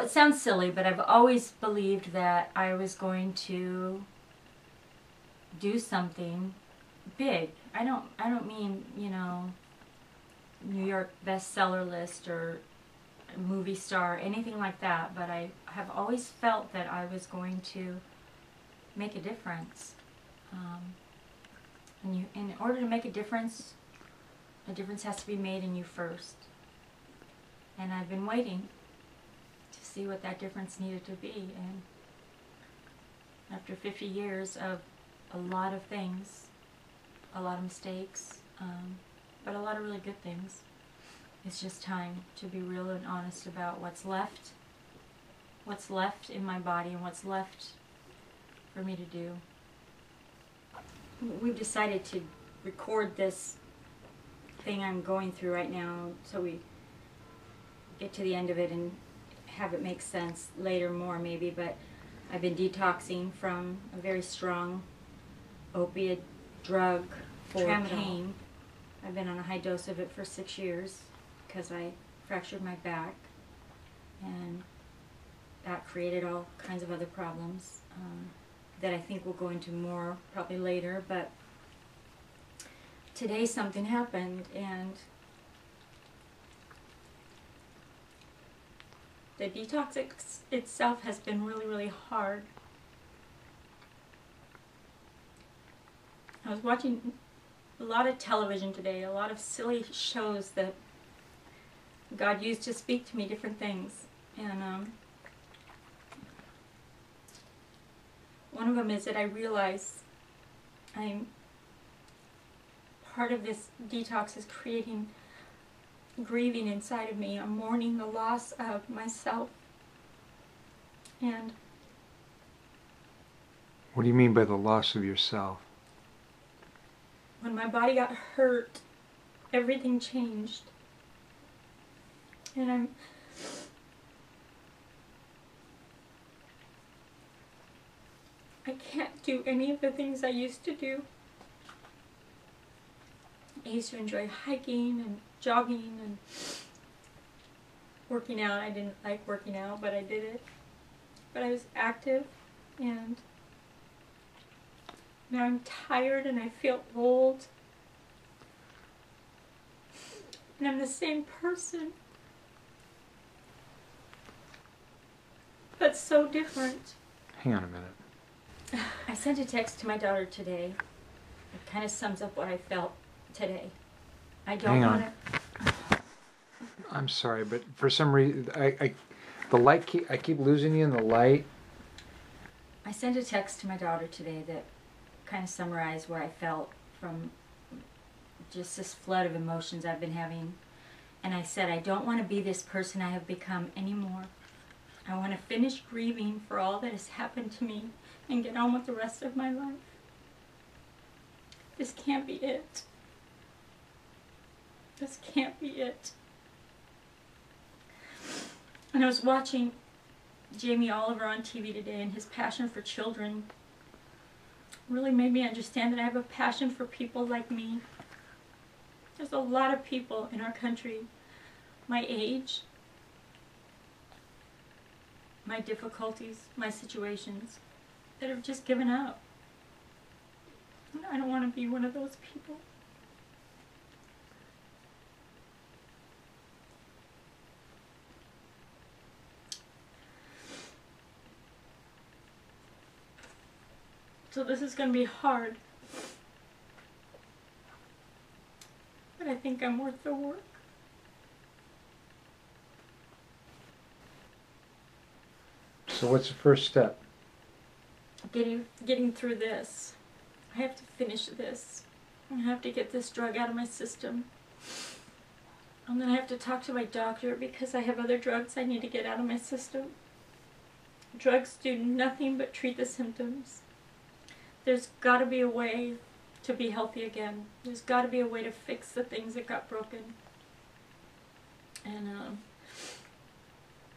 it sounds silly, but I've always believed that I was going to do something big. I don't mean, you know, New York bestseller list or movie star, anything like that, but I have always felt that I was going to make a difference. And in order to make a difference has to be made in you first. And I've been waiting to see what that difference needed to be. And after 50 years of a lot of things, a lot of mistakes, but a lot of really good things, it's just time to be real and honest about what's left in my body and what's left for me to do. We've decided to record this thing I'm going through right now so we get to the end of it and have it make sense later more maybe, but I've been detoxing from a very strong opiate drug for pain. I've been on a high dose of it for 6 years because I fractured my back, and that created all kinds of other problems that I think we'll go into more probably later. But today something happened, and the detox itself has been really, really hard. I was watching a lot of television today, a lot of silly shows that God used to speak to me different things. And one of them is that I realize part of this detox is creating grieving inside of me. I'm mourning the loss of myself. And what do you mean by the loss of yourself? When my body got hurt, everything changed. And I can't do any of the things I used to do. I used to enjoy hiking and jogging and working out. I didn't like working out, but I did it. But I was active, and now I'm tired and I feel old. And I'm the same person, but so different. Hang on a minute. I sent a text to my daughter today. It kind of sums up what I felt today. I don't want to... I'm sorry, but for some reason, I keep losing you in the light. I sent a text to my daughter today that kind of summarized where I felt from just this flood of emotions I've been having. And I said, I don't want to be this person I have become anymore. I want to finish grieving for all that has happened to me and get on with the rest of my life. This can't be it. This can't be it. And I was watching Jamie Oliver on TV today, and his passion for children really made me understand that I have a passion for people like me. There's a lot of people in our country, my age, my difficulties, my situations, that have just given up. And I don't want to be one of those people. So this is going to be hard, but I think I'm worth the work. So what's the first step? Getting through this. I have to finish this. I have to get this drug out of my system. And then I have to talk to my doctor because I have other drugs I need to get out of my system. Drugs do nothing but treat the symptoms. There's got to be a way to be healthy again. There's got to be a way to fix the things that got broken. And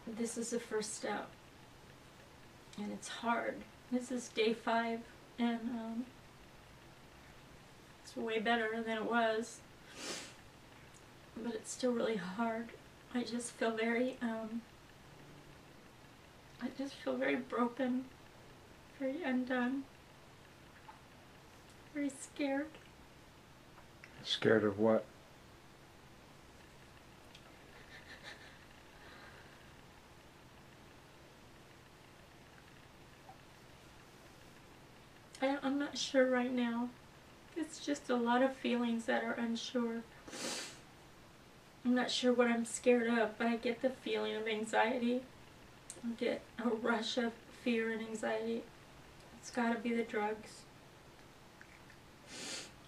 this is the first step. And it's hard. This is day 5, and it's way better than it was. But it's still really hard. I just feel very I just feel very broken, very undone, very scared. Scared of what? I'm not sure right now. It's just a lot of feelings that are unsure. I'm not sure what I'm scared of, but I get the feeling of anxiety. I get a rush of fear and anxiety. It's gotta be the drugs.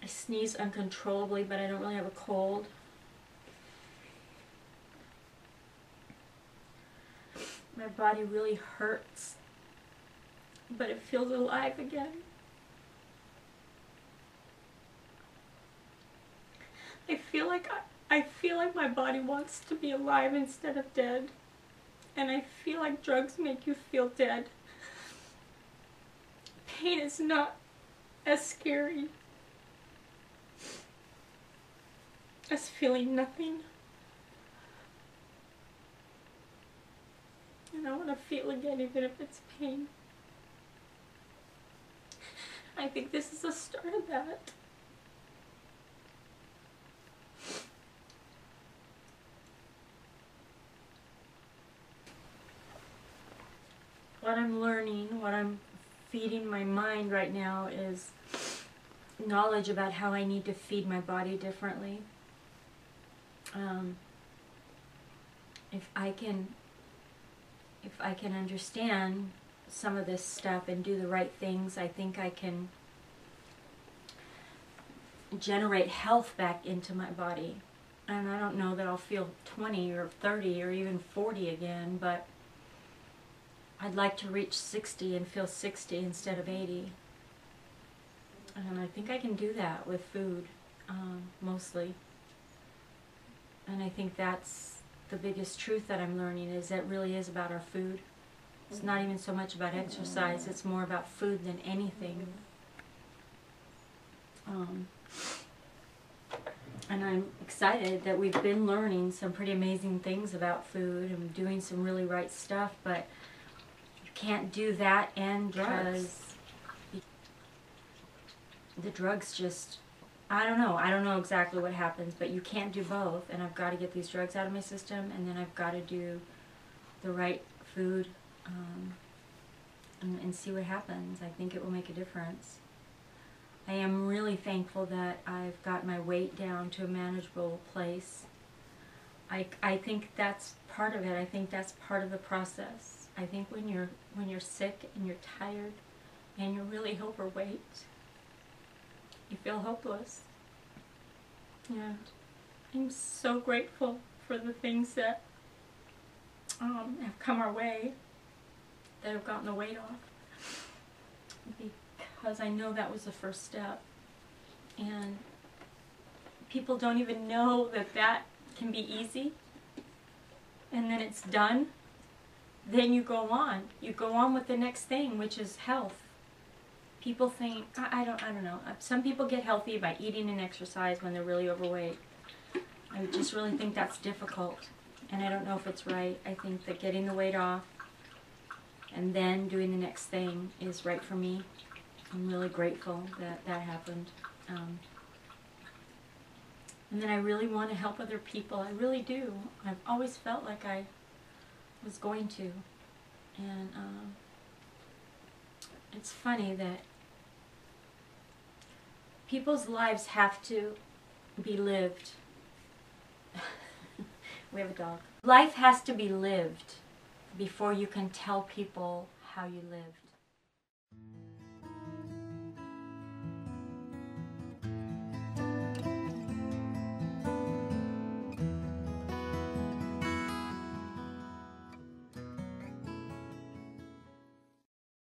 I sneeze uncontrollably, but I don't really have a cold. My body really hurts, but it feels alive again. I feel like my body wants to be alive instead of dead. And I feel like drugs make you feel dead. Pain is not as scary as feeling nothing. And I want to feel again, even if it's pain. I think this is the start of that. What I'm learning, what I'm feeding my mind right now is knowledge about how I need to feed my body differently. If I can understand some of this stuff and do the right things, I think I can generate health back into my body. And I don't know that I'll feel 20 or 30 or even 40 again, but I'd like to reach 60 and feel 60 instead of 80. And I think I can do that with food, mostly. And I think that's the biggest truth that I'm learning, is that it really is about our food. It's not even so much about exercise, it's more about food than anything. And I'm excited that we've been learning some pretty amazing things about food and doing some really right stuff, but you can't do that and drugs. The drugs just, I don't know exactly what happens, but you can't do both, and I've got to get these drugs out of my system, and then I've got to do the right food and see what happens. I think it will make a difference. I am really thankful that I've got my weight down to a manageable place. I think that's part of it. I think that's part of the process. I think when you're sick and you're tired and you're really overweight, you feel hopeless. And I'm so grateful for the things that have come our way, that have gotten the weight off, because I know that was the first step. And people don't even know that that can be easy. And then it's done. Then you go on. You go on with the next thing, which is health. People think, I don't know. Some people get healthy by eating and exercise when they're really overweight. I just really think that's difficult. And I don't know if it's right. I think that getting the weight off and then doing the next thing is right for me. I'm really grateful that that happened. And then I really want to help other people. I really do. I've always felt like I was going to. And it's funny that people's lives have to be lived. We have a dog. Life has to be lived before you can tell people how you lived.